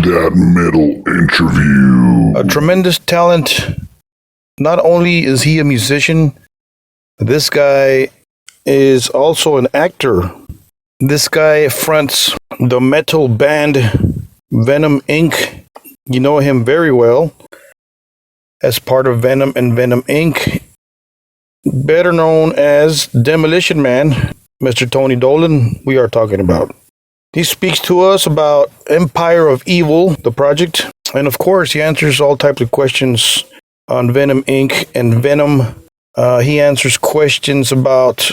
That Metal Interview. A tremendous talent. Not only is he a musician, this guy is also an actor. This guy fronts the metal band Venom Inc. You know him very well as part of Venom and Venom Inc. Better known as Demolition Man, Mr. Tony Dolan, we are talking about. He speaks to us about Empire of Evil, the project, and of course he answers all types of questions on Venom Inc. and Venom. He answers questions about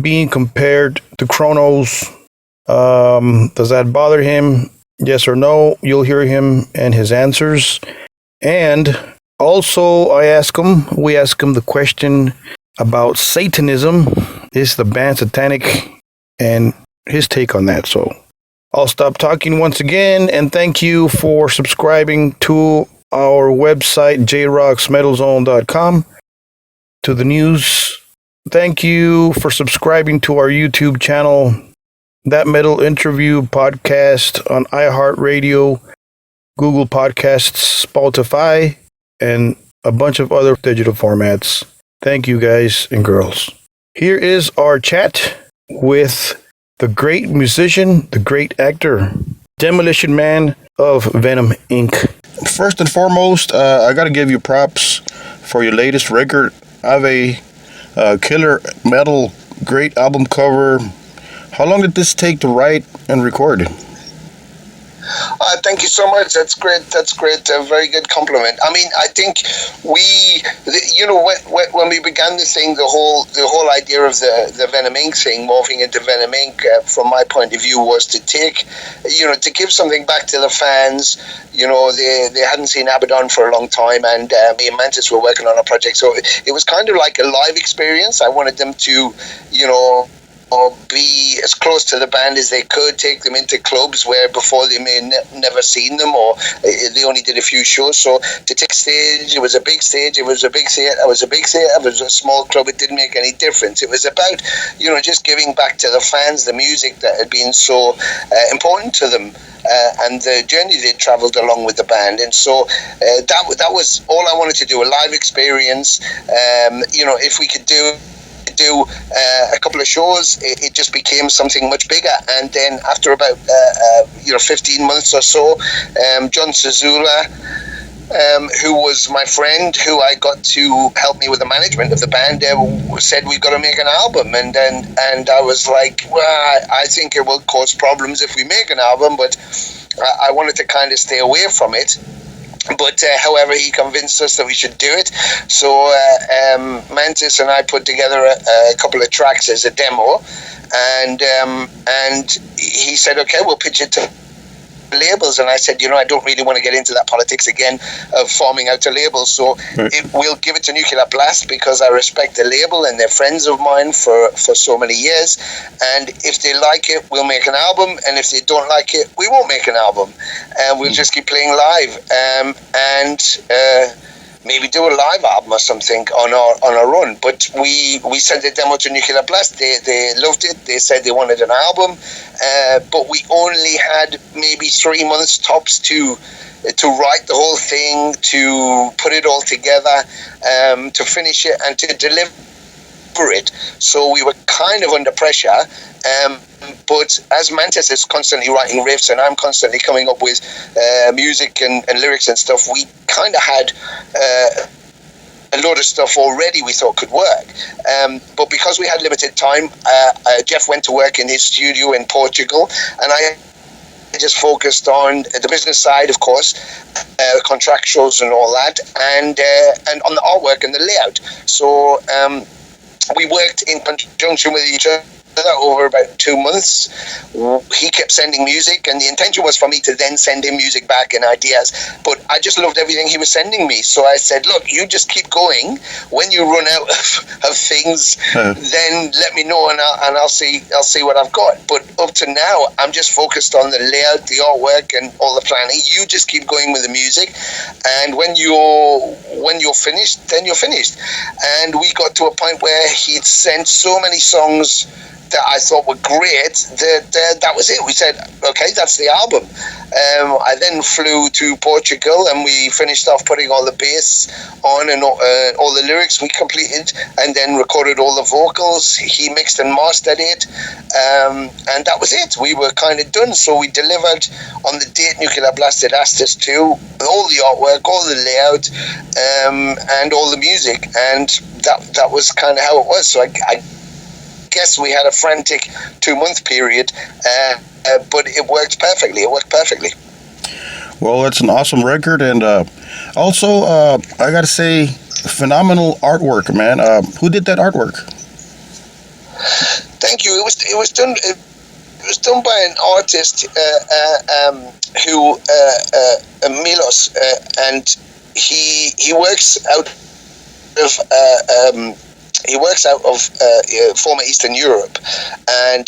being compared to Kronos. Does that bother him? Yes or no? You'll hear him and his answers. And also we ask him the question about Satanism. Is the band Satanic? And his take on that. So I'll stop talking once again and thank you for subscribing to our website, jrocksmetalzone.com, to the news. Thank you for subscribing to our YouTube channel, That Metal Interview podcast on iHeartRadio, Google Podcasts, Spotify, and a bunch of other digital formats. Thank you guys and girls. Here is our chat with the great musician, the great actor, Demolition Man of Venom Inc. First and foremost, I got to give you props for your latest record. I have a killer metal, great album cover. How long did this take to write and record? Thank you so much. That's great. A very good compliment. I mean, I think when we began this thing, the whole idea of the Venom Inc. thing morphing into Venom Inc. From my point of view was to take, to give something back to the fans. They hadn't seen Abaddon for a long time, and me and Mantis were working on a project, so it was kind of like a live experience. I wanted them to, or be as close to the band as they could, take them into clubs where before they may never seen them, or they only did a few shows. So to take stage, it was a big stage, it was a big theatre, it was a small club, it didn't make any difference. It was about, just giving back to the fans the music that had been so important to them. And the journey they travelled along with the band, and so that was all I wanted to do, a live experience. If we could do a couple of shows, it just became something much bigger. And then after about 15 months or so, John Sazula, who was my friend, who I got to help me with the management of the band, said we've got to make an album. And I was like, well, I think it will cause problems if we make an album, but I wanted to kind of stay away from it. But however, he convinced us that we should do it. So Mantis and I put together a couple of tracks as a demo, and he said, okay, we'll pitch it to labels. And I said, I don't really want to get into that politics again of forming out a label, so we'll give it to Nuclear Blast because I respect the label and they're friends of mine for so many years, and if they like it, we'll make an album, and if they don't like it, we won't make an album, and we'll just keep playing live, and maybe do a live album or something on our own. But we sent the demo to Nuclear Blast. They loved it. They said they wanted an album, but we only had maybe 3 months tops to write the whole thing, to put it all together, to finish it and to deliver it. So we were kind of under pressure. But as Mantis is constantly writing riffs and I'm constantly coming up with music and lyrics and stuff, we kind of had a load of stuff already we thought could work. But because we had limited time, Jeff went to work in his studio in Portugal, and I just focused on the business side, of course, contractuals and all that, and on the artwork and the layout. So we worked in conjunction with each other over about 2 months. He kept sending music, and the intention was for me to then send him music back and ideas, but I just loved everything he was sending me. So I said, look, you just keep going. When you run out of things, then let me know, and I'll see what I've got. But up to now, I'm just focused on the layout, the artwork, and all the planning. You just keep going with the music, and when you're finished, then you're finished. And we got to a point where he'd sent so many songs that I thought were great, that was it. We said, okay, that's the album. I then flew to Portugal and we finished off putting all the bass on and all the lyrics we completed, and then recorded all the vocals. He mixed and mastered it, and that was it. We were kind of done. So we delivered on the date Nuclear Blast had asked us to, all the artwork, all the layout, and all the music, and that was kind of how it was. So I guess we had a frantic 2-month period, but it worked perfectly. Well, it's an awesome record, and also I gotta say, phenomenal artwork, man. Who did that artwork? Thank you. It was done. It was done by an artist who Milos, and he works out of. He works out of former Eastern Europe, and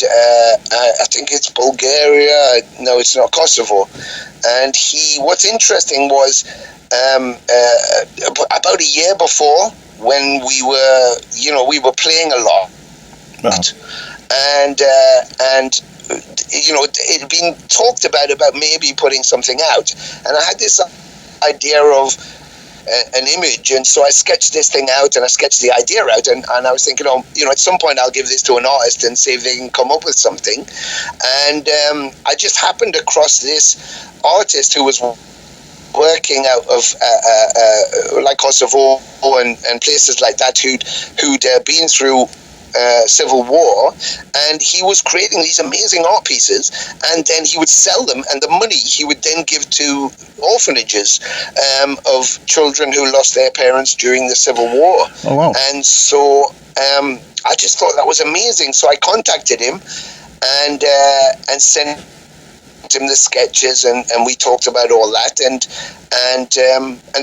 I think it's Bulgaria. No, it's not, Kosovo. And what's interesting was about a year before, when we were playing a lot, and it had been talked about maybe putting something out, and I had this idea of an image, and so I sketched this thing out, and I sketched the idea out, and I was thinking, at some point I'll give this to an artist and see if they can come up with something. And I just happened across this artist who was working out of like Kosovo and places like that, who'd been through civil war, and he was creating these amazing art pieces, and then he would sell them, and the money he would then give to orphanages of children who lost their parents during the Civil War. Oh, wow. And so I just thought that was amazing. So I contacted him and sent him the sketches, and we talked about all that, and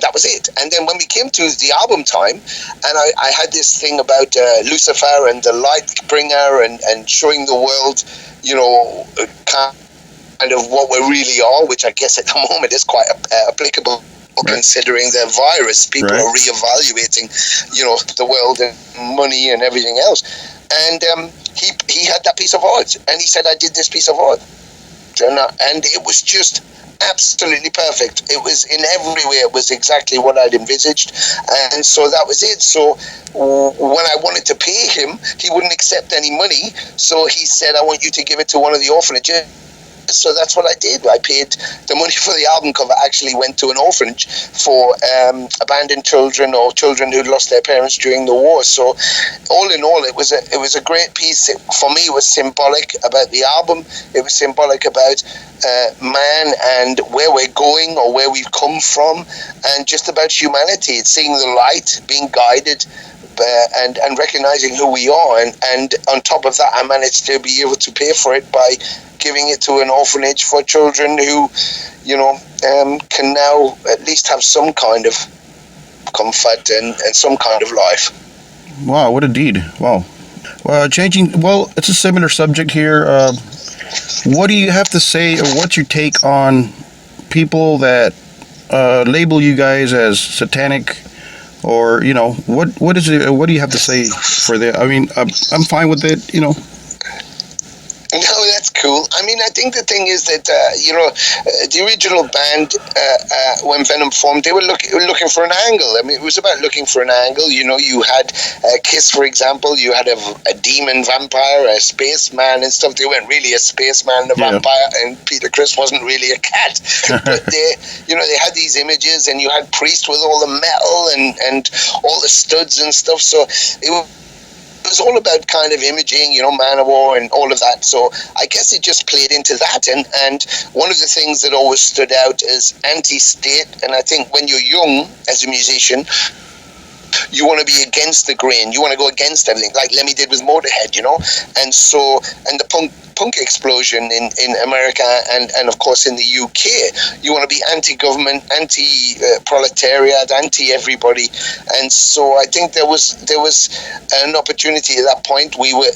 that was it. And then when we came to the album time, and I had this thing about Lucifer and the light bringer, and showing the world, kind of what we really are, which I guess at the moment is quite applicable. Right. Considering the virus, people right. are reevaluating, the world and money and everything else. And he had that piece of art, and he said, I did this piece of art. And it was just absolutely perfect. It was in every way, it was exactly what I'd envisaged, and so that was it. So when I wanted to pay him, he wouldn't accept any money, so he said, I want you to give it to one of the orphanages. So that's what I did. I paid the money for the album cover. Actually went to an orphanage for abandoned children, or children who'd lost their parents during the war. So all in all, it was a great piece. For me, it was symbolic about the album. It was symbolic about man and where we're going, or where we've come from, and just about humanity. It's seeing the light, being guided, and recognizing who we are. And on top of that, I managed to be able to pay for it by giving it to an orphanage for children who, can now at least have some kind of comfort and some kind of life. Wow, what a deed. Wow. It's a similar subject here. What do you have to say, or what's your take on people that label you guys as satanic, or, what is it? What do you have to say for that? I mean, I'm fine with it, No, that's cool. I mean, I think the thing is that, the original band, when Venom formed, they were looking for an angle. I mean, it was about looking for an angle. You had Kiss, for example. You had a demon vampire, a spaceman and stuff. They weren't really a spaceman and a vampire, and Peter Criss wasn't really a cat. But they had these images, and you had Priest with all the metal and all the studs and stuff. So it was all about kind of imaging, Manowar and all of that. So I guess it just played into that. And one of the things that always stood out is anti-state. And I think when you're young as a musician, you want to be against the grain. You want to go against everything, like Lemmy did with Motorhead, And the punk explosion in America and of course in the UK. You want to be anti-government, anti-proletariat, anti-everybody, and so I think there was an opportunity at that point. We were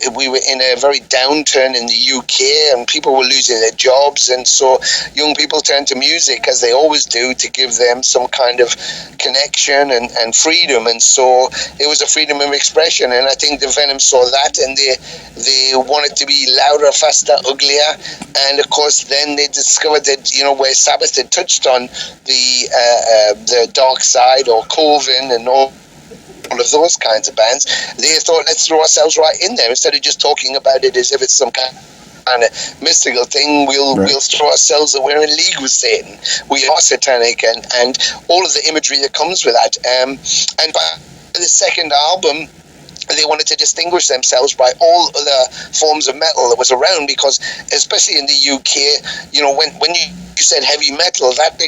in a very downturn in the UK, and people were losing their jobs, and so young people turned to music, as they always do, to give them some kind of connection and freedom. And so it was a freedom of expression, and I think the Venom saw that, and they wanted to be louder, faster, uglier. And of course then they discovered that, where Sabbath had touched on the dark side, or Coven, and all of those kinds of bands, they thought, let's throw ourselves right in there. Instead of just talking about it as if it's some kind of mystical thing, we'll throw ourselves that we're in league with Satan. We are satanic, and all of the imagery that comes with that. And by the second album, they wanted to distinguish themselves by all other forms of metal that was around, because especially in the UK, when you said heavy metal, that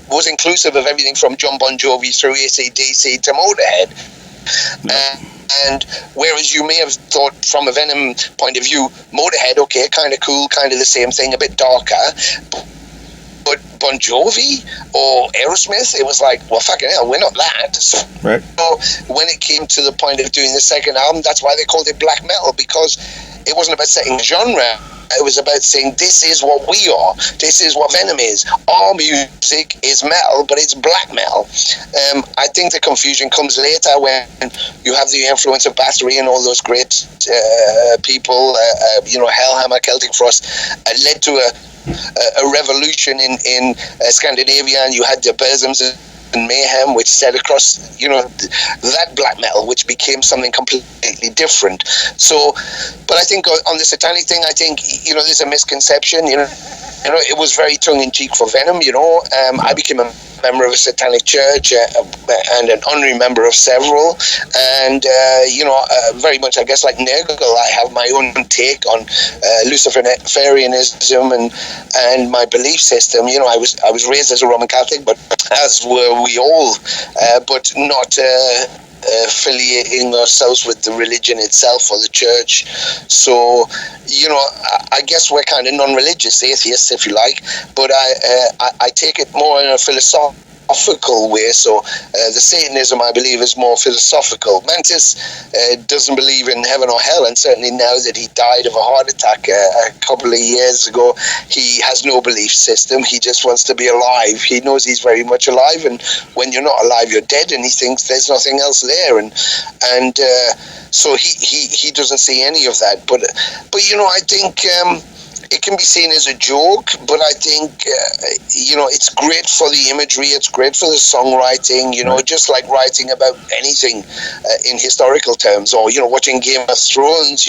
was inclusive of everything from John Bon Jovi through AC/DC to Motorhead. And whereas you may have thought from a Venom point of view, Motorhead, okay, kind of cool, kind of the same thing, a bit darker, but Bon Jovi or Aerosmith, it was like, well, fucking hell, we're not that. So when it came to the point of doing the second album, that's why they called it black metal, because it wasn't about setting genre. It was about saying, this is what we are. This is what Venom is. Our music is metal, but it's black metal. I think the confusion comes later when you have the influence of Bathory and all those great people, Hellhammer, Celtic Frost, led to a revolution in Scandinavia, and you had the Bersums and Mayhem, which set across, that black metal, which became something completely different. So, but I think on the Satanic thing, I think, there's a misconception, it was very tongue-in-cheek for Venom, I became a member of a Satanic church and an honorary member of several, and very much, I guess, like Nurgle, I have my own take on Luciferianism and my belief system. I was raised as a Roman Catholic, but as were we all, but not affiliating ourselves with the religion itself or the church. So, I guess we're kind of non-religious atheists, if you like, but I take it more in a philosophical way. So the Satanism, I believe, is more philosophical. Mantis doesn't believe in heaven or hell, and certainly now that he died of a heart attack a couple of years ago, he has no belief system. He just wants to be alive. He knows he's very much alive, and when you're not alive, you're dead, and he thinks there's nothing else there, and so he doesn't see any of that. But I think it can be seen as a joke, but I think it's great for the imagery, it's great for the songwriting, just like writing about anything in historical terms, or watching Game of Thrones.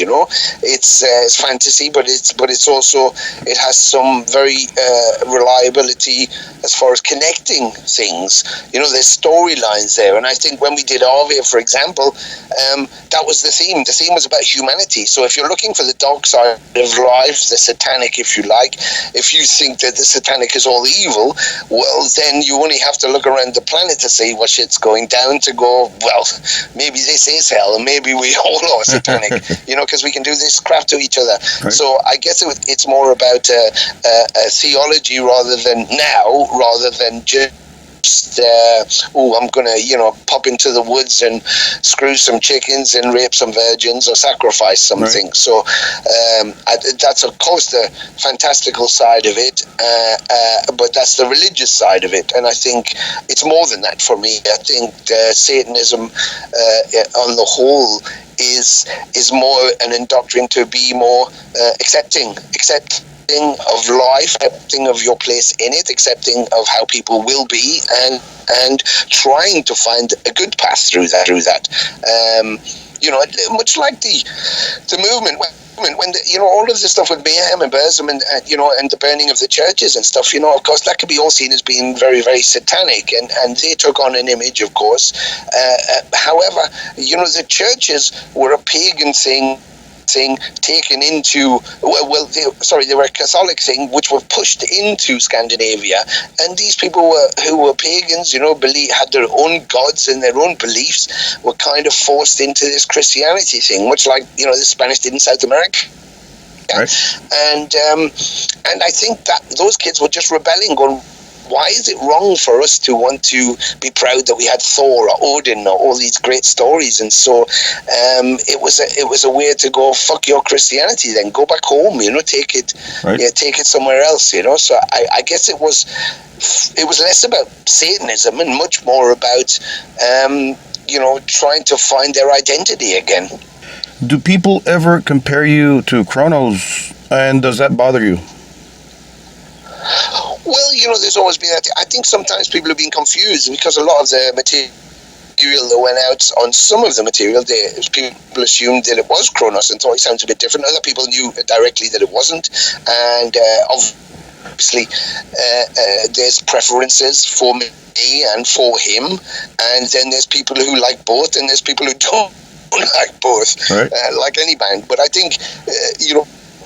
It's fantasy, but it's also, it has some very reliability as far as connecting things. There's storylines there, and I think when we did Arvia, for example, that was the theme. The theme was about humanity. So if you're looking for the dark side of life, the Satanic, if you like, if you think that the Satanic is all evil, well, then you only have to look around the planet to see what shit's going down, to go, well, maybe this is hell, and maybe we all are Satanic, because we can do this crap to each other. Right. So I guess it's more about a theology rather than just I'm gonna pop into the woods and screw some chickens and rape some virgins or sacrifice something. Right. So that's of course the fantastical side of it, but that's the religious side of it, and I think it's more than that for me. I think Satanism on the whole is more an indoctrination to be more accepting of life, accepting of your place in it, accepting of how people will be, and trying to find a good path through that. Much like the movement when all of this stuff with Mayhem and Bersum and the burning of the churches and stuff, of course that could be all seen as being very, very satanic, and they took on an image, of course. However, the churches were a pagan thing taken into, they were a Catholic thing which were pushed into Scandinavia, and these people who were pagans, had their own gods and their own beliefs, were kind of forced into this Christianity thing, much like the Spanish did in South America. Right. And I think that those kids were just rebelling, going, why is it wrong for us to want to be proud that we had Thor or Odin or all these great stories? And so it was a way to go, fuck your Christianity, then go back home, take it, Right. take it somewhere else, So I guess it was less about Satanism and much more about trying to find their identity again. Do people ever compare you to Kronos, and does that bother you? Well, there's always been that. I think sometimes people have been confused because a lot of the material that went out on some of the material, people assumed that it was Kronos and thought it sounds a bit different. Other people knew directly that it wasn't. And obviously, there's preferences for me and for him. And then there's people who like both, and there's people who don't like both, Right. like any band. But I think,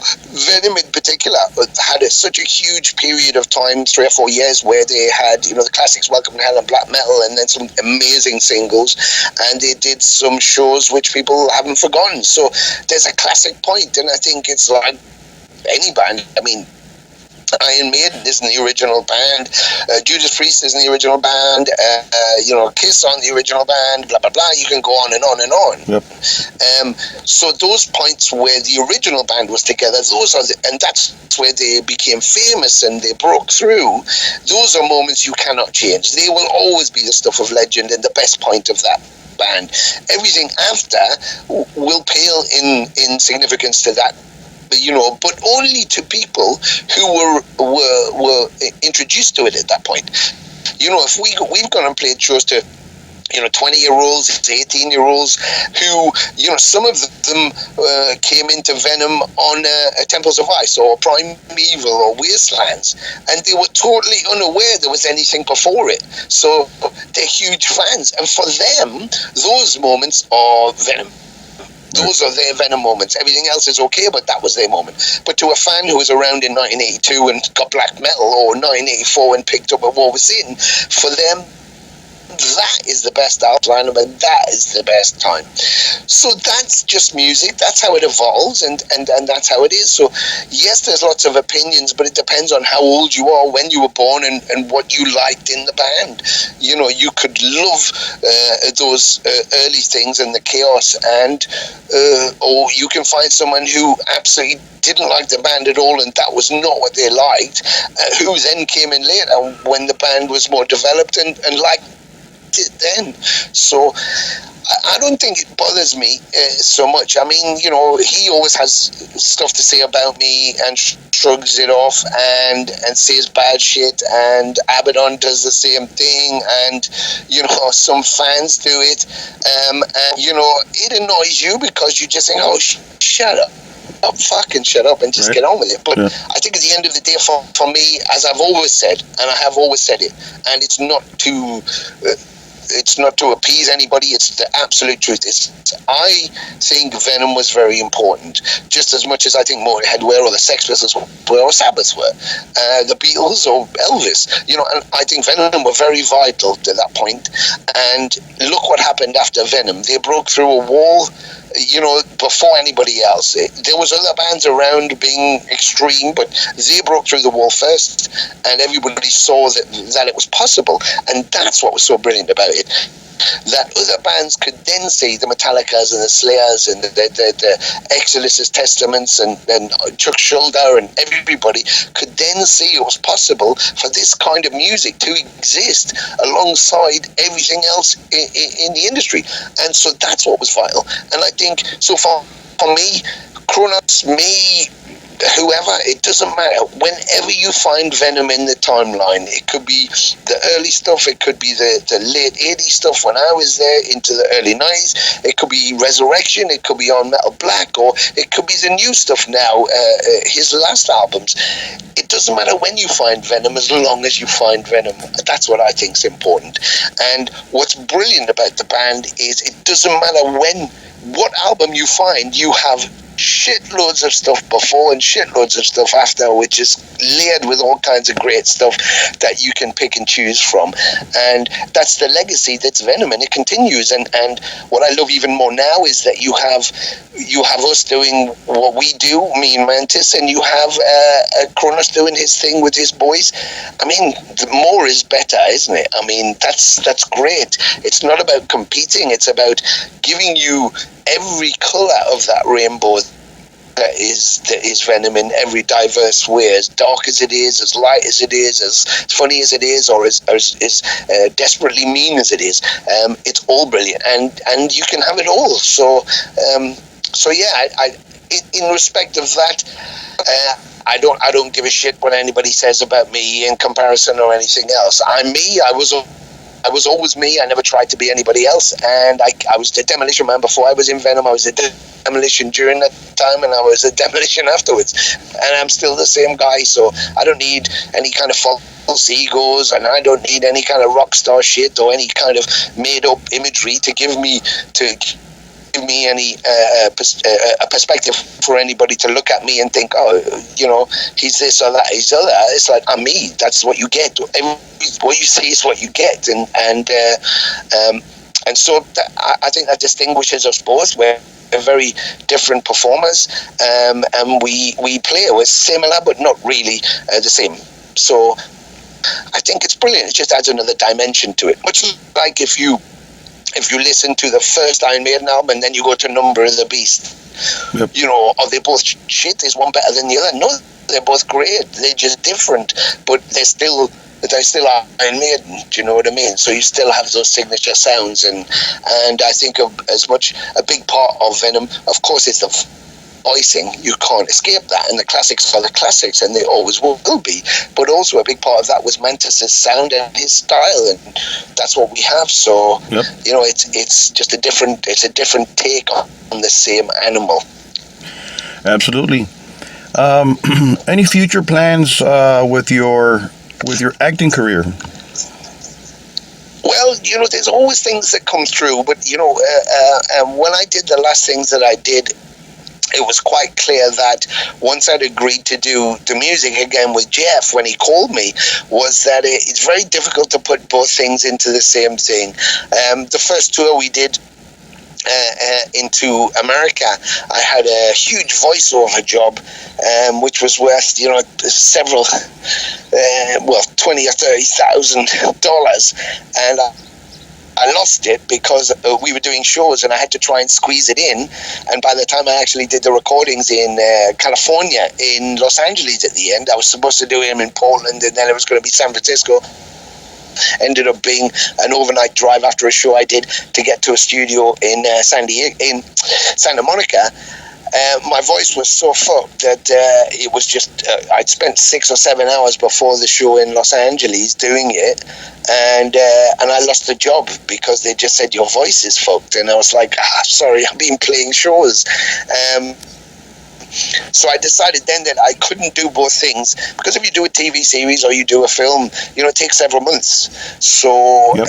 Venom in particular had such a huge period of time, 3 or 4 years, where they had, the classics Welcome to Hell and Black Metal, and then some amazing singles, and they did some shows which people haven't forgotten. So there's a classic point, and I think it's like any band. I mean, Iron Maiden isn't the original band, Judas Priest isn't the original band, Kiss on the original band, blah blah blah. You can go on and on and on. Yep. So those points where the original band was together, and that's where they became famous and they broke through. Those are moments you cannot change. They will always be the stuff of legend and the best point of that band. Everything after will pale in significance to that. But only to people who were introduced to it at that point. If we've gone and played shows to 20-year-olds, 18-year-olds who, some of them came into Venom on Temples of Ice or Primeval or Wastelands, and they were totally unaware there was anything before it. So they're huge fans, and for them, those moments are Venom. Those are their Venom moments. Everything else is okay, but that was their moment. But to a fan who was around in 1982 and got black metal, or 1984 and picked up a War with Satan, for them, that is the best outline, and that is the best time. So that's just music. That's how it evolves, and that's how it is. So yes, there's lots of opinions, but it depends on how old you are, when you were born, and what you liked in the band. You could love those early things and the chaos, and or you can find someone who absolutely didn't like the band at all, and that was not what they liked, who then came in later when the band was more developed and liked it then. So I don't think it bothers me so much. I mean, he always has stuff to say about me and shrugs it off and says bad shit, and Abaddon does the same thing, and some fans do it, and it annoys you because you just think, oh, shut up. Fucking shut up and just Right. get on with it. But Yeah. I think at the end of the day, for me, as I've always said, and I have always said it, and it's not to appease anybody, it's the absolute truth. I think Venom was very important, just as much as I think Motorhead were, or the Sex Pistols were, or Sabbath were, the Beatles or Elvis. And I think Venom were very vital to that point. And look what happened after Venom. They broke through a wall, before anybody else. There was other bands around being extreme, but they broke through the wall first, and everybody saw that it was possible. And that's what was so brilliant about it. That other bands could then say, the Metallicas and the Slayers and the Exodus Testaments and Chuck Schuldiner and everybody could then see it was possible for this kind of music to exist alongside everything else in the industry. And so that's what was vital. And I think, so for me, Kronos, me, whoever, it doesn't matter. Whenever you find Venom in the timeline, it could be the early stuff, it could be the late 80s stuff when I was there, into the early 90s, it could be Resurrection, it could be On Metal Black, or it could be the new stuff now, his last albums. It doesn't matter when you find Venom, as long as you find Venom. That's what I think is important. And what's brilliant about the band is it doesn't matter what album you find, you have shitloads of stuff before and shitloads of stuff after, which is layered with all kinds of great stuff that you can pick and choose from. And that's the legacy that's Venom, and it continues. And what I love even more now is that you have us doing what we do, me and Mantis, and you have Kronos doing his thing with his boys. I mean, the more is better, isn't it? I mean, that's great. It's not about competing, it's about giving you every colour of that rainbow that is Venom in every diverse way, as dark as it is, as light as it is, as funny as it is, or as desperately mean as it is. It's all brilliant, and you can have it all. So yeah, I in respect of that, I don't give a shit what anybody says about me in comparison or anything else. I'm me. I was always me. I never tried to be anybody else. And I was the Demolition Man before I was in Venom. I was a Demolition during that time, and I was a Demolition afterwards. And I'm still the same guy. So I don't need any kind of false egos, and I don't need any kind of rock star shit or any kind of made up imagery to give me any a perspective for anybody to look at me and think, oh, you know, he's this or that, he's other. It's like, I'm me. That's what you get. What you see is what you get, and so I think that distinguishes us both. We're very different performers, and we play. We're similar, but not really the same. So I think it's brilliant. It just adds another dimension to it. Much like if you listen to the first Iron Maiden album and then you go to Number of the Beast, yep. You know, are they both shit? Is one better than the other? No, they're both great. They're just different, but they're still Iron Maiden. Do you know what I mean? So you still have those signature sounds, and I think as much a big part of Venom, of course, is the voicing. You can't escape that, and the classics are the classics, and they always will be. But also a big part of that was Mantis's sound and his style, and that's what we have. So yep. You know, it's just a different take on the same animal. Absolutely. Any future plans with your acting career? Well, you know, there's always things that come through, but you know, when I did the last things that I did, it was quite clear that once I'd agreed to do the music again with Jeff, when he called me, was that it's very difficult to put both things into the same thing. The first tour we did into America, I had a huge voiceover job, which was worth, you know, several, $20,000 or $30,000, and I lost it because we were doing shows and I had to try and squeeze it in. And by the time I actually did the recordings in California, in Los Angeles at the end, I was supposed to do him in Portland, and then it was going to be San Francisco. Ended up being an overnight drive after a show I did to get to a studio in Santa Monica. My voice was so fucked that it was just I'd spent 6 or 7 hours before the show in Los Angeles doing it, and I lost the job because they just said your voice is fucked, and I was like, sorry, I've been playing shows. So I decided then that I couldn't do both things, because if you do a TV series or you do a film, you know, it takes several months. So yep.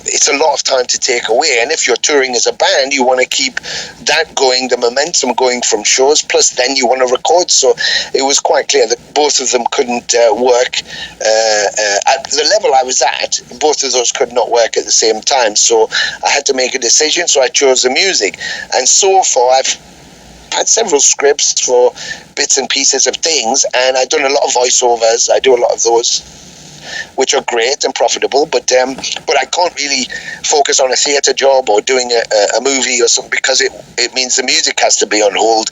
It's a lot of time to take away. And if you're touring as a band, you want to keep that going, the momentum going from shows, plus then you want to record. So it was quite clear that both of them couldn't work. At the level I was at, both of those could not work at the same time. So I had to make a decision, so I chose the music. And so far, I've had several scripts for bits and pieces of things, and I've done a lot of voiceovers. I do a lot of those, which are great and profitable, but I can't really focus on a theatre job or doing a movie or something, because it means the music has to be on hold.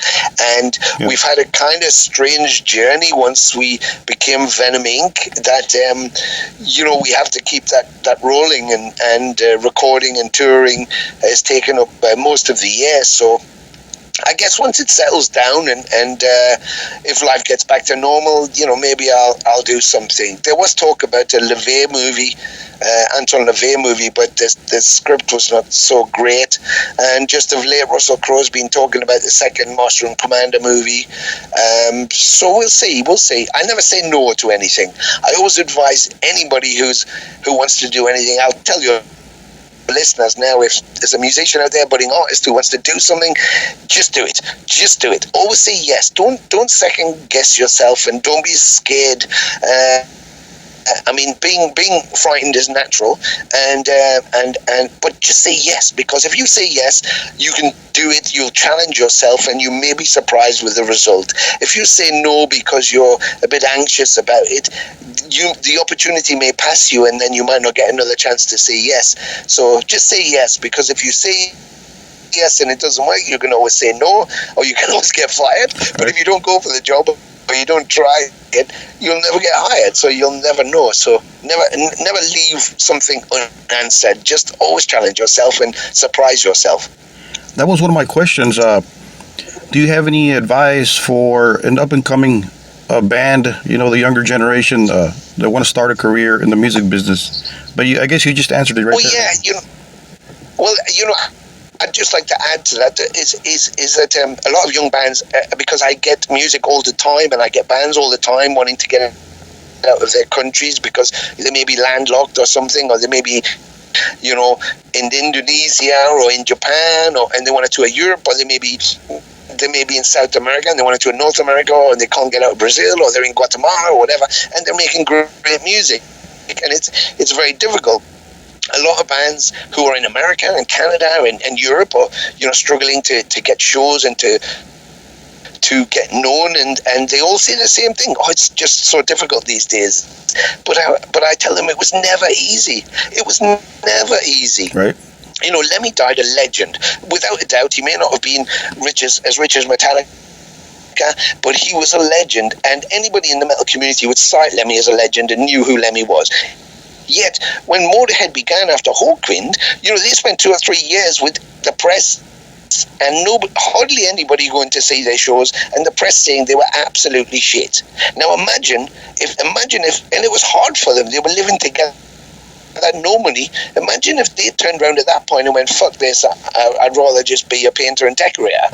And yep. We've had a kind of strange journey once we became Venom Inc. that you know, we have to keep that rolling, and recording and touring has taken up most of the year. So I guess once it settles down and if life gets back to normal, you know, maybe I'll do something. There was talk about a LaVey movie, Anton LaVey movie, but the script was not so great. And just of late, Russell Crowe's been talking about the second Master and Commander movie. So we'll see. I never say no to anything. I always advise anybody who wants to do anything, I'll tell you, listeners now, if there's a musician out there, budding artist who wants to do something, just do it. Just do it. Always say yes. Don't second guess yourself, and don't be scared. I mean, being frightened is natural, but just say yes, because if you say yes, you can do it. You'll challenge yourself, and you may be surprised with the result. If you say no because you're a bit anxious about it, the opportunity may pass you, and then you might not get another chance to say yes. So just say yes, because if you say yes and it doesn't work, you can always say no, or you can always get fired. But if you don't go for the job, or you don't try it, you'll never get hired, so you'll never know. So never leave something unanswered. Just always challenge yourself and surprise yourself. That was one of my questions. Do you have any advice for an up-and-coming band, the younger generation that want to start a career in the music business? But I guess you just answered it right there. Yeah, I'd just like to add to that is that a lot of young bands, because I get music all the time, and I get bands all the time wanting to get out of their countries because they may be landlocked or something, or they may be, in Indonesia or in Japan, and they want to tour Europe, or they may be in South America and they want to tour North America, or they can't get out of Brazil, or they're in Guatemala or whatever, and they're making great music, and it's very difficult. A lot of bands who are in America and Canada and Europe are, struggling to get shows and to get known, and they all say the same thing. Oh, it's just so difficult these days. But I tell them it was never easy. It was never easy. Right. Lemmy died a legend. Without a doubt, he may not have been as rich as Metallica, but he was a legend, and anybody in the metal community would cite Lemmy as a legend and knew who Lemmy was. Yet, when Motorhead began after Hawkwind, they spent 2 or 3 years with the press, and hardly anybody going to see their shows, and the press saying they were absolutely shit. Now imagine if, and it was hard for them. They were living together, had no money. Imagine if they turned around at that point and went, "Fuck this! I'd rather just be a painter and decorator."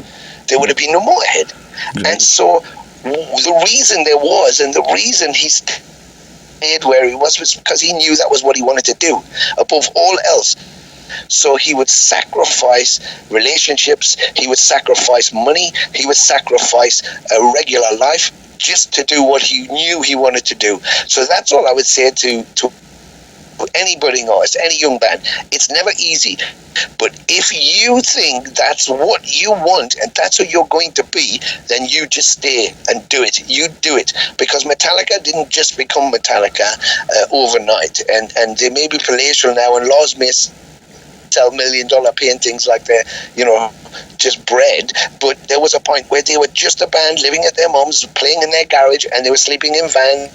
There would have been no Motorhead. Mm-hmm. And so the reason there was, and the reason he stayed where he was because he knew that was what he wanted to do above all else. So he would sacrifice relationships, he would sacrifice money, he would sacrifice a regular life just to do what he knew he wanted to do. So that's all I would say to any budding artist, any young band. It's never easy, but if you think that's what you want and that's who you're going to be, then you just stay and do it. You do it, because Metallica didn't just become Metallica overnight, and they may be palatial now, and Laws may sell $1 million paintings like they're just bread, but there was a point where they were just a band living at their mom's, playing in their garage, and they were sleeping in vans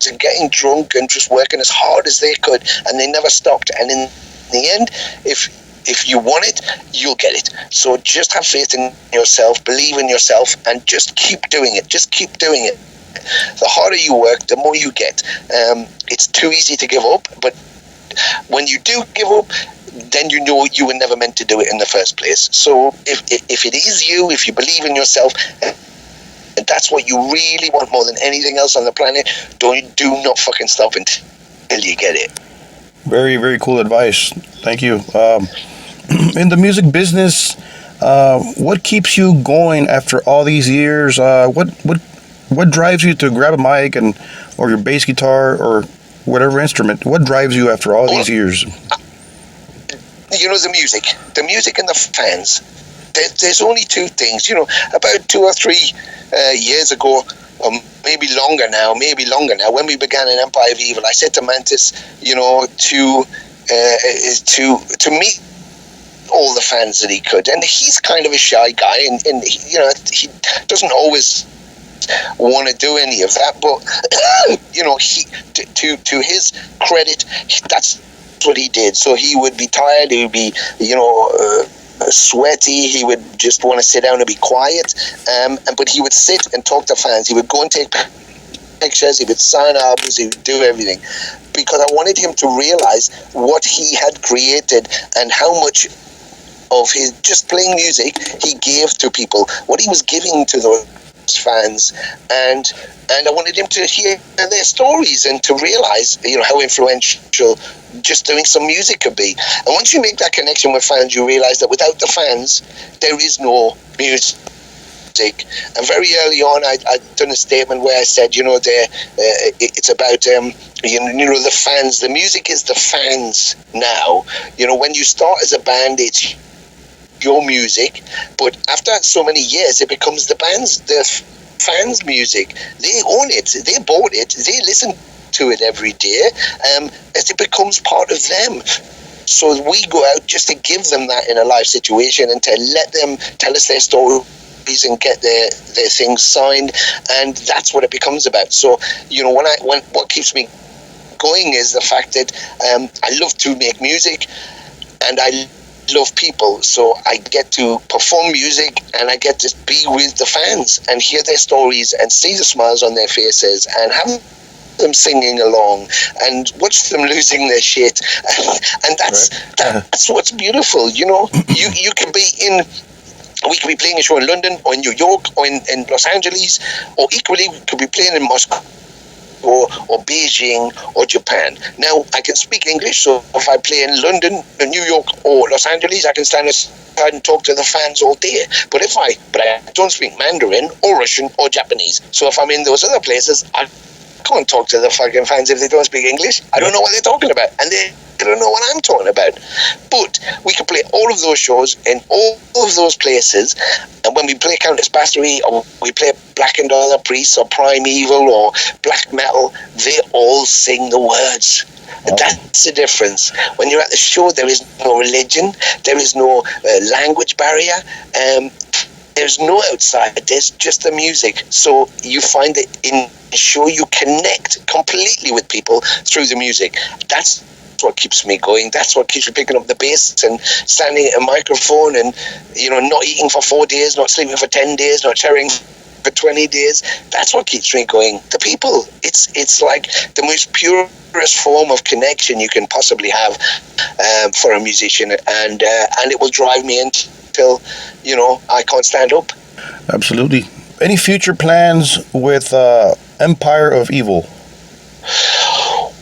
and getting drunk and just working as hard as they could, and they never stopped. And in the end, if you want it, you'll get it. So just have faith in yourself, believe in yourself, and just keep doing it. Just keep doing it. The harder you work, the more you get. It's too easy to give up, but when you do give up, then you know you were never meant to do it in the first place. So if it is you, if you believe in yourself, and that's what you really want more than anything else on the planet, do not fucking stop until you get it. Very, very cool advice. Thank you. In the music business, what keeps you going after all these years? What drives you to grab a mic or your bass guitar or whatever instrument? What drives you after all these years? The music and the fans. There's only two things. About 2 or 3 years ago, or maybe longer now, when we began in Empire of Evil, I said to Mantis, to meet all the fans that he could. And he's kind of a shy guy, and he doesn't always want to do any of that, but to his credit, that's what he did. So he would be tired, he would be sweaty, he would just want to sit down and be quiet, but he would sit and talk to fans. He would go and take pictures, he would sign albums, he would do everything, because I wanted him to realize what he had created and how much of his just playing music he gave to people, what he was giving to fans, and I wanted him to hear their stories and to realize, how influential just doing some music could be. And once you make that connection with fans, you realize that without the fans, there is no music. And very early on, I'd done a statement where I said, it's about, the fans. The music is the fans now. When you start as a band, it's your music, but after so many years, it becomes the fans' music. They own it. They bought it. They listen to it every day, as it becomes part of them. So we go out just to give them that in a live situation and to let them tell us their stories and get their things signed, and that's what it becomes about. So what keeps me going is the fact that I love to make music, and I love people, so I get to perform music and I get to be with the fans and hear their stories and see the smiles on their faces and have them singing along and watch them losing their shit. And that's what's beautiful. You can be we could be playing a show in London or in New York or in Los Angeles, or equally we could be playing in Moscow or Beijing or Japan. Now, I can speak English, so if I play in London, New York or Los Angeles, I can stand aside and talk to the fans all day. But I don't speak Mandarin or Russian or Japanese. So if I'm in those other places, I can't talk to the fucking fans if they don't speak English. I don't know what they're talking about, and they don't know what I'm talking about. But we can play all of those shows in all of those places, and when we play Countess Battery or we play Black and Other Priests or Primeval or Black Metal, they all sing the words. And that's the difference. When you're at the show, there is no religion, there is no language barrier, there's no outside, there's just the music. So you find that in the show you connect completely with people through the music. That's what keeps me going. That's what keeps me picking up the bass and standing at a microphone and not eating for 4 days, not sleeping for 10 days, not showering for 20 days. That's what keeps me going. The people. It's like the most purest form of connection you can possibly have for a musician, and it will drive me until I can't stand up. Absolutely. Any future plans with Empire of Evil?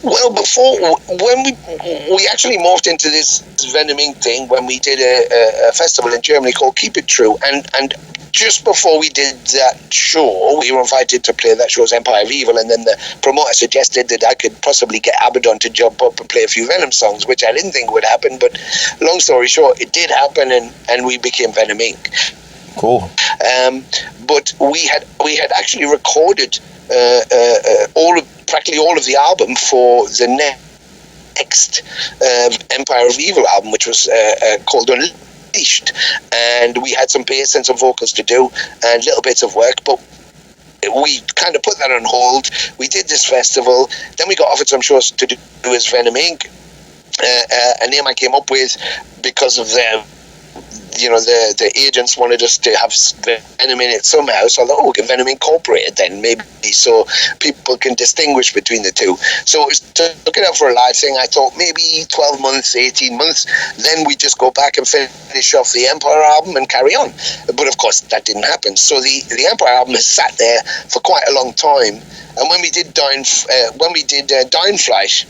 Well, when we actually morphed into this Venom Inc. thing when we did a festival in Germany called Keep It True, and just before we did that show, we were invited to play that show's Empire of Evil, and then the promoter suggested that I could possibly get Abaddon to jump up and play a few Venom songs, which I didn't think would happen, but long story short, it did happen, and we became Venom Inc. Cool. But we had actually recorded practically all of the album for the next Empire of Evil album, which was called Unleashed, and we had some bass and some vocals to do and little bits of work, but we kind of put that on hold. We did this festival, then we got offered some shows to do as Venom Inc. A name I came up with because of the agents wanted us to have Venom in it somehow, so I thought, we'll get Venom Incorporated then, maybe, so people can distinguish between the two. So it was to look it out for a live thing. I thought maybe 12 months, 18 months, then we just go back and finish off the Empire album and carry on. But of course, that didn't happen. So the Empire album has sat there for quite a long time. And when we did Dying Flash,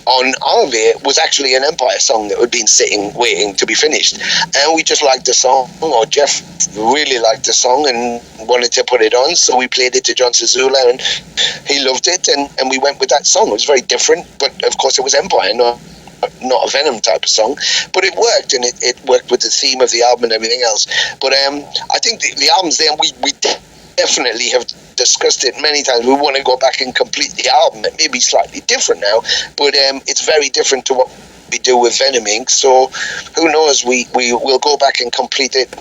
on Arve was actually an Empire song that had been sitting, waiting to be finished. And we just liked the song, or Jeff really liked the song and wanted to put it on, so we played it to John Sazula, and he loved it, and we went with that song. It was very different, but of course it was Empire, not a Venom type of song, but it worked, and it worked with the theme of the album and everything else. But I think the albums then, we definitely have discussed it many times. We want to go back and complete the album. It may be slightly different now, but it's very different to what we do with Venom Inc. So who knows, we will go back and complete it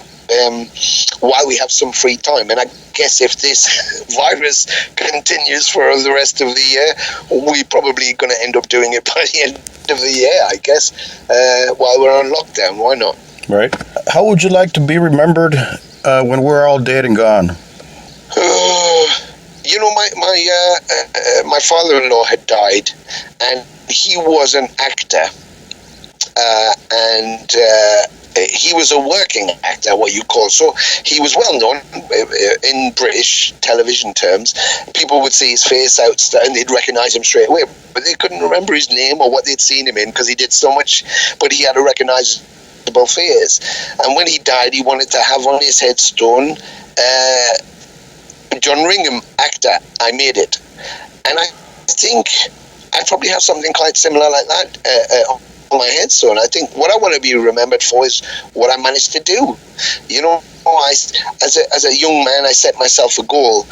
while we have some free time. And I guess if this virus continues for the rest of the year, we're probably going to end up doing it by the end of the year, I guess, while we're on lockdown. Why not? Right. How would you like to be remembered when we're all dead and gone? My father-in-law had died, and he was an actor, and he was a working actor, what you call. So he was well known in British television terms. People would see his face out and they'd recognize him straight away, but they couldn't remember his name or what they'd seen him in because he did so much. But he had a recognizable face. And when he died, he wanted to have on his headstone, John Ringham, actor, I made it. And I think I probably have something quite similar like that on my headstone. I think what I want to be remembered for is what I managed to do. You know, as a young man, I set myself a goal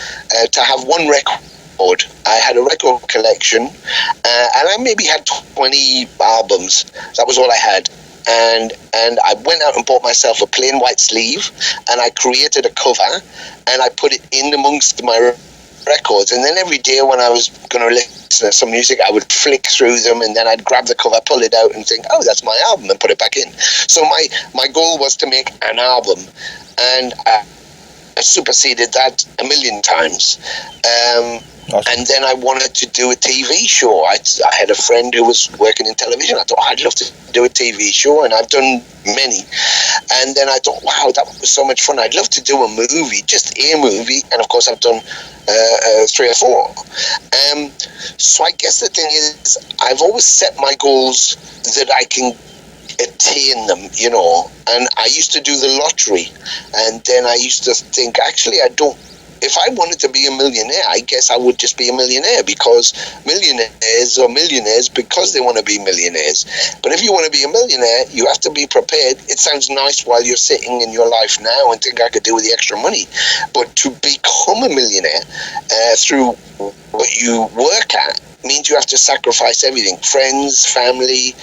to have one record. I had a record collection, and I maybe had 20 albums. That was all I had. And I went out and bought myself a plain white sleeve, and I created a cover, and I put it in amongst my records. And then every day when I was going to listen to some music, I would flick through them, and then I'd grab the cover, pull it out, and think, oh, that's my album, and put it back in. So my goal was to make an album, and I superseded that a million times. Awesome. And then I wanted to do a TV show. I had a friend who was working in television. I thought, I'd love to do a TV show, and I've done many. And then I thought, wow, that was so much fun. I'd love to do a movie, just a movie. And of course, I've done 3 or 4. So I guess the thing is, I've always set my goals that I can attain them, you know. And I used to do the lottery, and then I used to think, actually, if I wanted to be a millionaire, I guess I would just be a millionaire, because millionaires are millionaires because they want to be millionaires. But if you want to be a millionaire, you have to be prepared. It sounds nice while you're sitting in your life now and think I could do with the extra money. But to become a millionaire through what you work at means you have to sacrifice everything. Friends, family,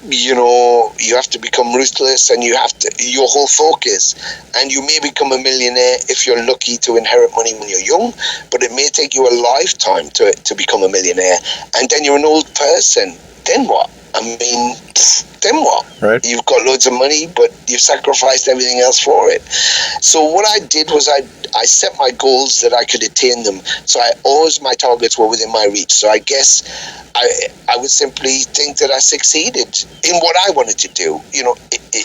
you know, you have to become ruthless, and you have to, your whole focus. And you may become a millionaire if you're lucky to inherit money when you're young, but it may take you a lifetime to become a millionaire. And then you're an old person. Then what? I mean, then what? Right. You've got loads of money, but you've sacrificed everything else for it. So what I did was I set my goals that I could attain them. So always my targets were within my reach. So I guess I would simply think that I succeeded in what I wanted to do. You know,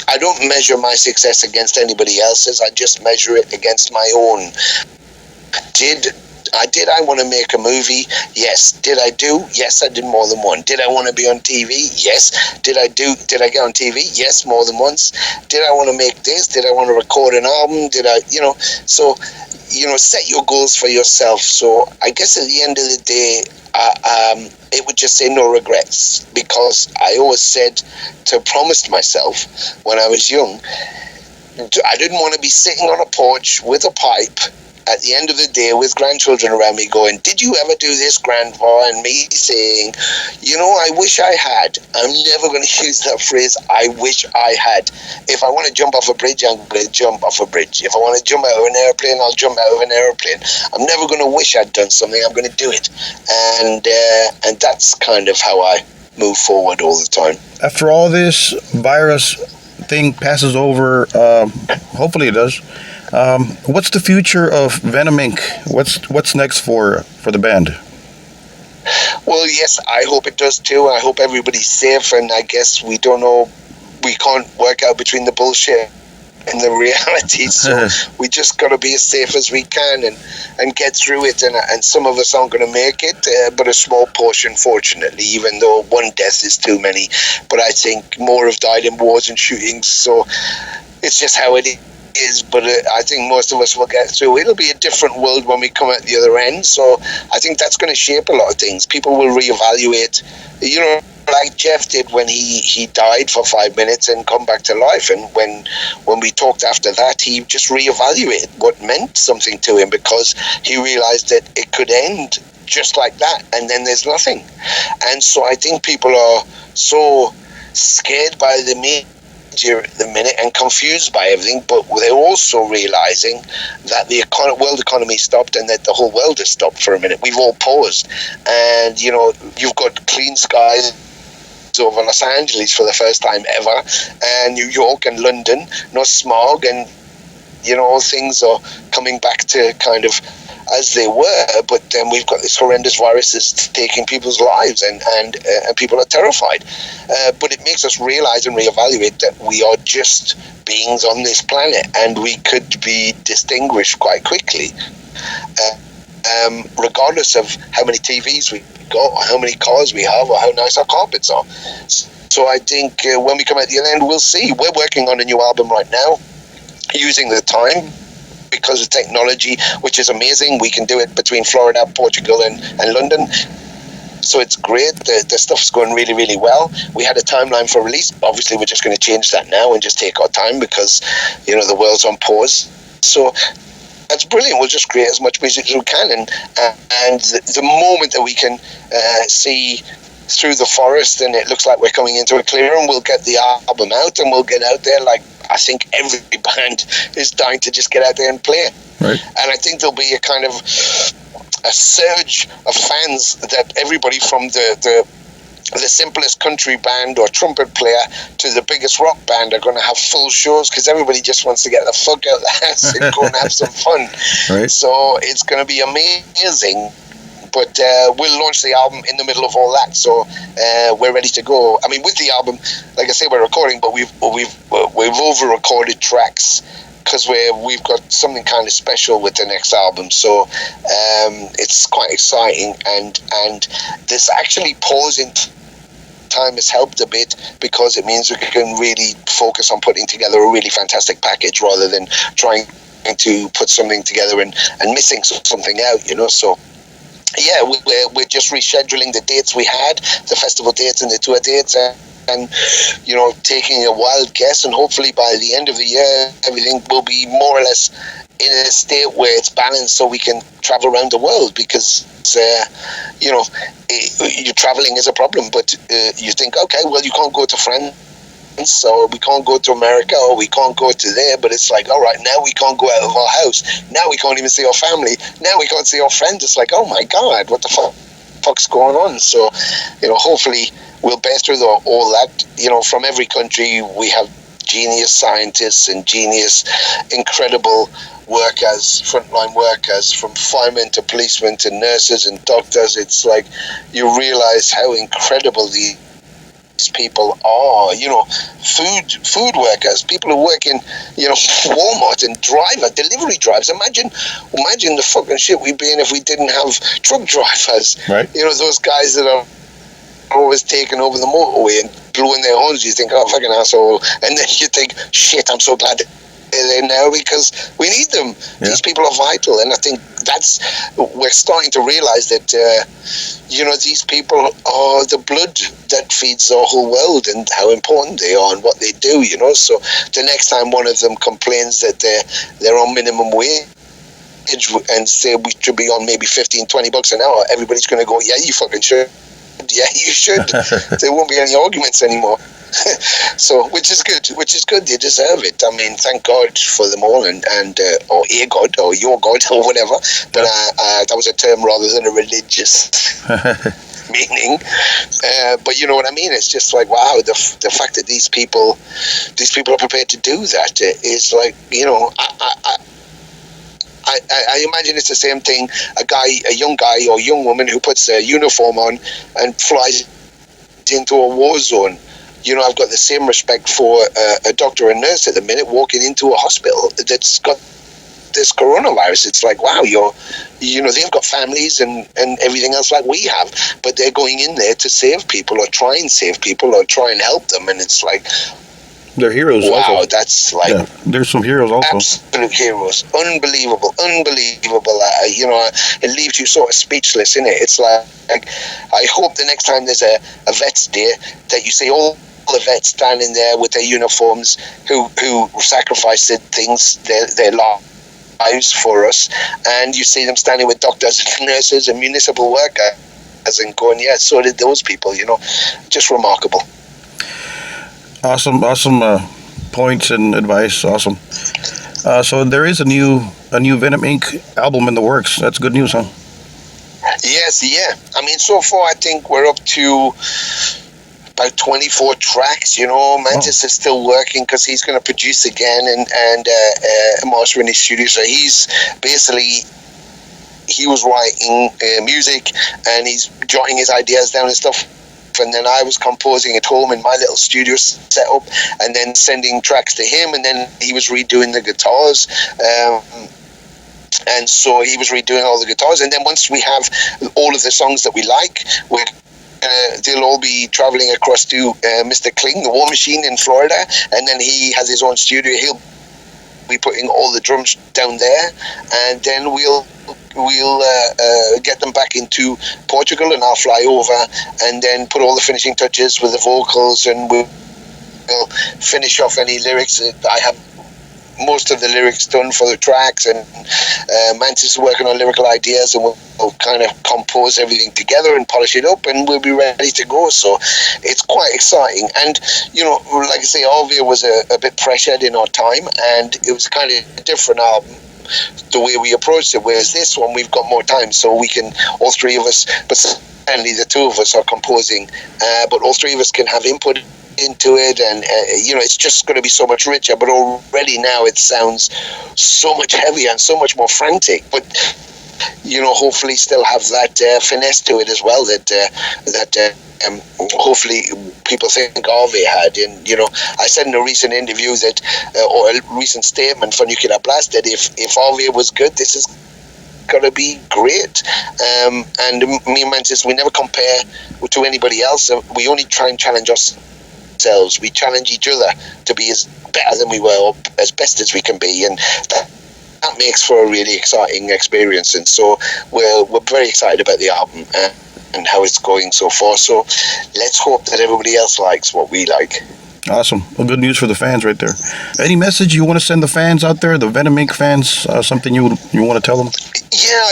I don't measure my success against anybody else's. I just measure it against my own. Did I want to make a movie? Yes. Did I do? Yes, I did more than one. Did I want to be on TV? Yes. Did I get on TV? Yes, more than once. Did I want to make this? Did I want to record an album? So, set your goals for yourself. So I guess at the end of the day, it would just say no regrets, because I always promised myself when I was young, I didn't want to be sitting on a porch with a pipe at the end of the day with grandchildren around me going, did you ever do this, grandpa? And me saying, I wish I had. I'm never going to use that phrase, I wish I had. If I want to jump off a bridge, I'm going to jump off a bridge. If I want to jump out of an airplane, I'll jump out of an airplane. I'm never going to wish I'd done something. I'm going to do it. And that's kind of how I move forward all the time. After all this virus thing passes over, hopefully it does, what's the future of Venom Inc? What's next for the band? Well, yes, I hope it does too. I hope everybody's safe, and I guess we don't know, we can't work out between the bullshit and the reality, so we just got to be as safe as we can and get through it, and some of us aren't going to make it, but a small portion, fortunately, even though one death is too many. But I think more have died in wars and shootings, so it's just how it is. But I think most of us will get through. It'll be a different world when we come out the other end, so I think that's going to shape a lot of things. People will reevaluate, like Jeff did when he died for 5 minutes and come back to life. And when we talked after that, he just reevaluated what meant something to him, because he realized that it could end just like that, and then there's nothing. And so I think people are so scared by the minute and confused by everything, but they're also realizing that the world economy stopped, and that the whole world has stopped for a minute. We've all paused, and you've got clean skies over Los Angeles for the first time ever, and New York and London, no smog, and things are coming back to kind of as they were, but then we've got this horrendous virus that's taking people's lives, and people are terrified. But it makes us realize and reevaluate that we are just beings on this planet, and we could be distinguished quite quickly, regardless of how many TVs we got, or how many cars we have, or how nice our carpets are. So I think when we come at the end, we'll see. We're working on a new album right now, using the time, because of technology, which is amazing. We can do it between Florida, Portugal, and London. So it's great. The stuff's going really, really well. We had a timeline for release. Obviously, we're just going to change that now and just take our time, because, you know, the world's on pause. So that's brilliant. We'll just create as much music as we can. And the moment that we can see through the forest and it looks like we're coming into a clearing, we'll get the album out and we'll get out there. Like, I think every band is dying to just get out there and play. Right. And I think there'll be a kind of a surge of fans, that everybody from the simplest country band or trumpet player to the biggest rock band are going to have full shows, because everybody just wants to get the fuck out of the house and go and have some fun. Right. So it's going to be amazing. But we'll launch the album in the middle of all that, so we're ready to go. I mean, with the album, like I say, we're recording, but we've over-recorded tracks, because we've got something kind of special with the next album. So it's quite exciting, and this actually pausing time has helped a bit, because it means we can really focus on putting together a really fantastic package, rather than trying to put something together and missing something out, you know. So yeah, we're just rescheduling the dates we had, the festival dates and the tour dates, and you know, taking a wild guess, and hopefully by the end of the year everything will be more or less in a state where it's balanced, so we can travel around the world. Because you know, you're traveling is a problem, but you think, okay, well, you can't go to France, or we can't go to America, or we can't go to there, but it's like, all right, now we can't go out of our house, now we can't even see our family, now we can't see our friends. It's like, oh my god, what the fuck's going on? So, you know, hopefully we'll bear through all that. You know, from every country we have genius scientists and genius, incredible workers, frontline workers, from firemen to policemen to nurses and doctors. It's like, you realize how incredible these people are. You know, food workers, people who work in, you know, Walmart, and delivery drivers. Imagine the fucking shit we'd be in if we didn't have truck drivers. Right. You know, those guys that are always taking over the motorway and blowing their horns. You think, oh, fucking asshole, and then you think, shit, I'm so glad they're there now, because we need them. Yeah. These people are vital, and I think we're starting to realize that you know, these people are the blood that feeds our whole world, and how important they are and what they do, you know. So the next time one of them complains that they're on minimum wage and say we should be on maybe $15-20 an hour, everybody's going to go, yeah, you fucking should. Yeah, you should. There won't be any arguments anymore. So, which is good. You deserve it. I mean, thank God for them all, and or a God, or your God, or whatever. But that was a term rather than a religious meaning. But you know what I mean. It's just like, wow, the fact that these people are prepared to do that is like, you know, I imagine it's the same thing. A young guy or young woman who puts a uniform on and flies into a war zone. You know, I've got the same respect for a doctor and nurse at the minute walking into a hospital that's got this coronavirus. It's like, wow, you know, they've got families and everything else like we have, but they're going in there to save people, or try and save people, or try and help them. And it's like, they're heroes. Wow, also. That's like, yeah, there's some heroes also. Absolute heroes, unbelievable. You know, it leaves you sort of speechless, innit? It's like I hope the next time there's a Vets Day that you see all the vets standing there with their uniforms, who sacrificed their lives for us, and you see them standing with doctors and nurses and municipal workers, and going, yeah, so did those people. You know, just remarkable. Awesome points and advice. Awesome. So there is a new Venom Inc. album in the works. That's good news, huh? Yes, yeah. I mean, so far I think we're up to about 24 tracks. You know, Mantis is still working because he's going to produce again and master in his studio. So he's basically he was writing music, and he's jotting his ideas down and stuff. And then I was composing at home in my little studio setup, and then sending tracks to him, and then he was redoing the guitars. And so he was redoing all the guitars. And then once we have all of the songs that we like, they'll all be traveling across to Mr. Kling, the War Machine in Florida, and then he has his own studio. He'll be putting all the drums down there, and then we'll get them back into Portugal, and I'll fly over and then put all the finishing touches with the vocals, and we'll finish off any lyrics. I have most of the lyrics done for the tracks, and Mantis is working on lyrical ideas, and we'll kind of compose everything together and polish it up, and we'll be ready to go. So it's quite exciting. And like I say, Alvia was a bit pressured in our time, and it was kind of a different album the way we approached it, whereas this one we've got more time, so we can, all three of us, but certainly the two of us are composing, but all three of us can have input into it, and it's just going to be so much richer. But already now it sounds so much heavier and so much more frantic, but hopefully still have that finesse to it as well, that hopefully people think Alvia had. And I said in a recent interview that, or a recent statement for Nuclear Blast, that if Alvia was good, this is going to be great. And me and Mantis, we never compare to anybody else. We only try and challenge ourselves. We challenge each other to be as better than we were, or as best as we can be, and that makes for a really exciting experience. And so we're very excited about the album and how it's going so far. So let's hope that everybody else likes what we like. Awesome. Well, good news for the fans right there. Any message you want to send the fans out there, the Venom Inc. fans, something you want to tell them? Yeah,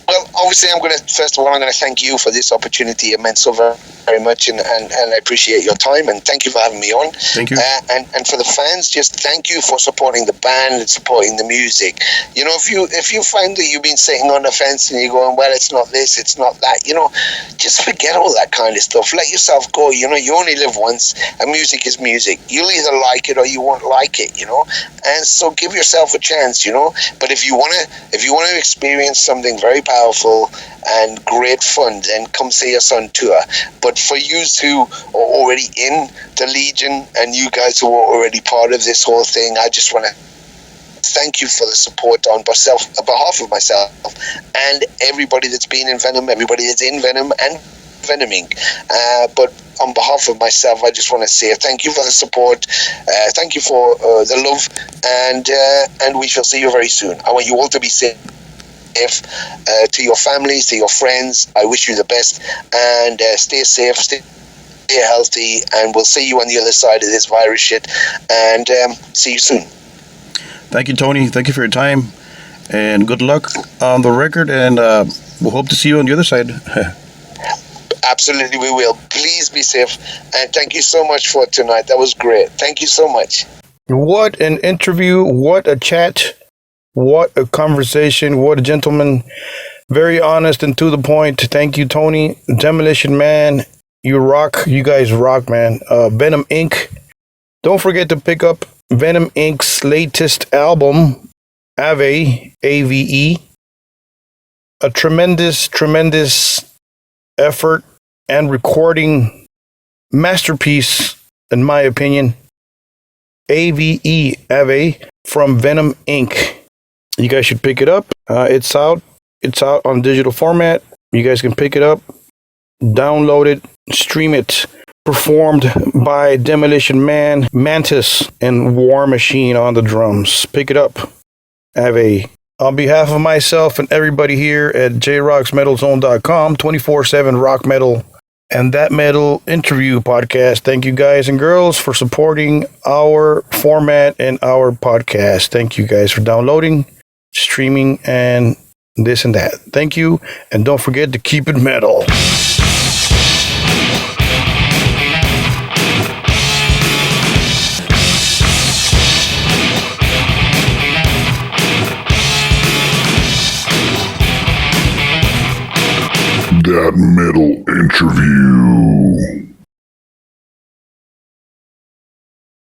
well, obviously, first of all, I'm going to thank you for this opportunity. It meant so very much, and I appreciate your time, and thank you for having me on. Thank you. And for the fans, just thank you for supporting the band and supporting the music. If you find that you've been sitting on the fence and you're going, well, it's not this, it's not that, just forget all that kind of stuff. Let yourself go. You only live once, and music is music. You'll either like it or you won't like it. And so give yourself a chance. But if you want to experience something very powerful and great fun, then come see us on tour. But for you who are already in the Legion, and you guys who are already part of this whole thing, I just want to thank you for the support on behalf of myself and everybody that's been in Venom, everybody that's in Venom and Venom Inc. But on behalf of myself, I just want to say thank you for the support, thank you for the love, and we shall see you very soon. I want you all to be safe. To your families, to your friends, I wish you the best, and stay safe, stay healthy, and we'll see you on the other side of this virus shit, and see you soon. Thank you, Tony. Thank you for your time, and good luck on the record, and we'll hope to see you on the other side. Absolutely, we will. Please be safe, and thank you so much for tonight. That was great. Thank you so much. What an interview, what a chat. What a conversation. What a gentleman. Very honest and to the point. Thank you, Tony. Demolition Man. You rock. You guys rock, man. Venom Inc. Don't forget to pick up Venom Inc.'s latest album, Ave, A-V-E. A tremendous, tremendous effort and recording masterpiece, in my opinion. A-V-E, Ave, from Venom Inc. You guys should pick it up. It's out. It's out on digital format. You guys can pick it up, download it, stream it. Performed by Demolition Man, Mantis, and War Machine on the drums. Pick it up. Ave. On behalf of myself and everybody here at jrocksmetalzone.com, 24/7 rock metal and that metal interview podcast. Thank you guys and girls for supporting our format and our podcast. Thank you guys for downloading, streaming, and this and that. Thank you, and don't forget to keep it metal. That metal interview.